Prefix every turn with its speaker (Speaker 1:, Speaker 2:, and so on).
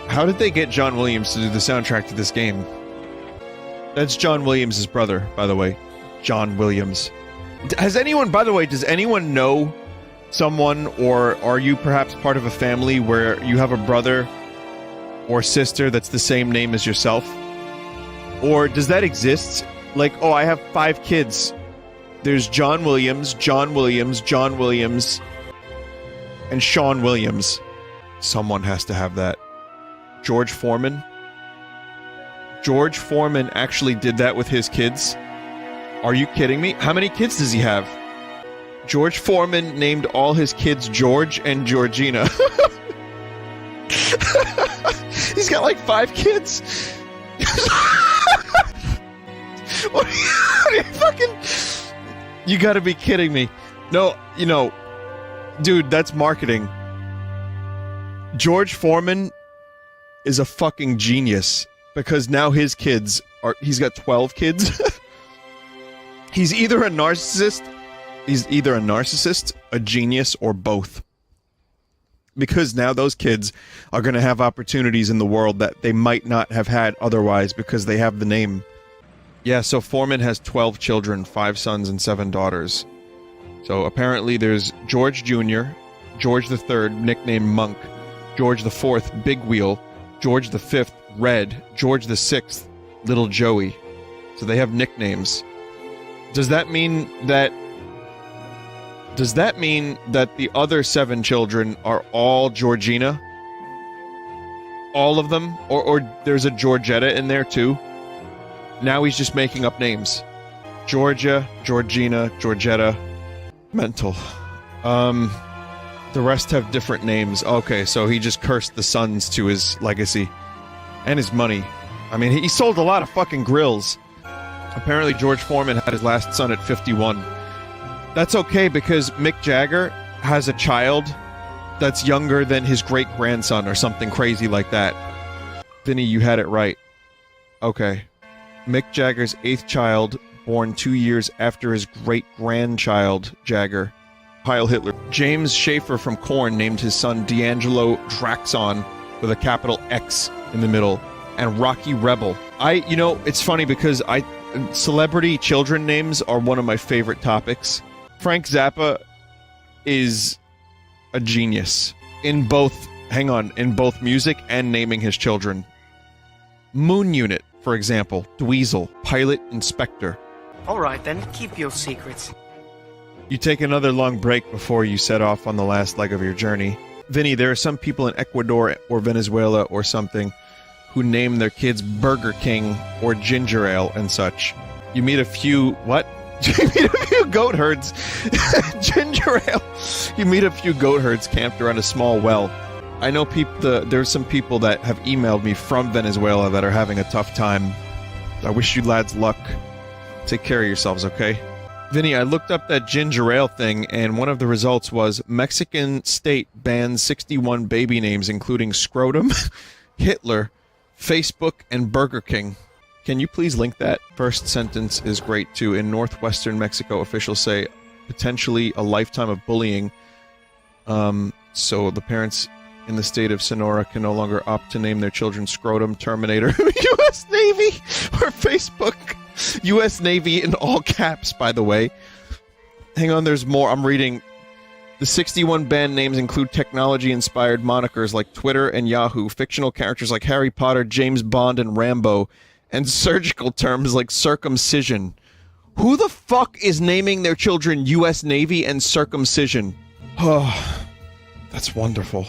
Speaker 1: How did they get John Williams to do the soundtrack to this game? That's John Williams' brother, by the way. John Williams. Has anyone, by the way, does anyone know someone, or are you perhaps part of a family where you have a brother or sister that's the same name as yourself? Or does that exist? Like, oh, I have 5 kids. There's John Williams, John Williams, John Williams, and Sean Williams. Someone has to have that. George Foreman? George Foreman actually did that with his kids? Are you kidding me? How many kids does he have? George Foreman named all his kids George and Georgina. He's got like 5 kids. What are you fucking... You gotta be kidding me. No, you know, dude, that's marketing. George Foreman is a fucking genius, because now his kids are... He's got 12 kids. He's either a narcissist, a genius, or both. Because now those kids are going to have opportunities in the world that they might not have had otherwise because they have the name. Yeah, so Foreman has 12 children, 5 sons and 7 daughters. So apparently there's George Jr., George III, nicknamed Monk, George IV, Big Wheel, George V, Red, George VI, Little Joey. So they have nicknames. Does that mean that the other 7 children are all Georgina? All of them? Or there's a Georgetta in there too? Now he's just making up names. Georgia, Georgina, Georgetta. Mental. The rest have different names. Okay, so he just cursed the sons to his legacy. And his money. I mean, he sold a lot of fucking grills. Apparently George Foreman had his last son at 51. That's okay, because Mick Jagger has a child that's younger than his great-grandson or something crazy like that. Vinny, you had it right. Okay. Mick Jagger's 8th child, born 2 years after his great-grandchild, Jagger. Heil Hitler. James Schaefer from Korn named his son D'Angelo Draxon with a capital X in the middle. And Rocky Rebel. You know, it's funny because celebrity children names are one of my favorite topics. Frank Zappa is a genius in both music and naming his children. Moon Unit, for example, Dweezil, Pilot Inspector.
Speaker 2: Alright then, keep your secrets.
Speaker 1: You take another long break before you set off on the last leg of your journey. Vinny, there are some people in Ecuador or Venezuela or something who name their kids Burger King or Ginger Ale and such. You meet a few... What? You meet a few goat herds. Ginger ale. You meet a few goat herds camped around a small well. I know there's some people that have emailed me from Venezuela that are having a tough time. I wish you lads luck. Take care of yourselves, okay? Vinny, I looked up that ginger ale thing, and one of the results was Mexican state bans 61 baby names, including Scrotum, Hitler, Facebook, and Burger King. Can you please link that? First sentence is great too. In northwestern Mexico, officials say potentially a lifetime of bullying. So the parents in the state of Sonora can no longer opt to name their children Scrotum, Terminator, U.S. Navy, or Facebook. U.S. Navy in all caps, by the way. Hang on, there's more. I'm reading. The 61 band names include technology-inspired monikers like Twitter and Yahoo, fictional characters like Harry Potter, James Bond, and Rambo, and surgical terms like circumcision. Who the fuck is naming their children U.S. Navy and circumcision? Oh, that's wonderful.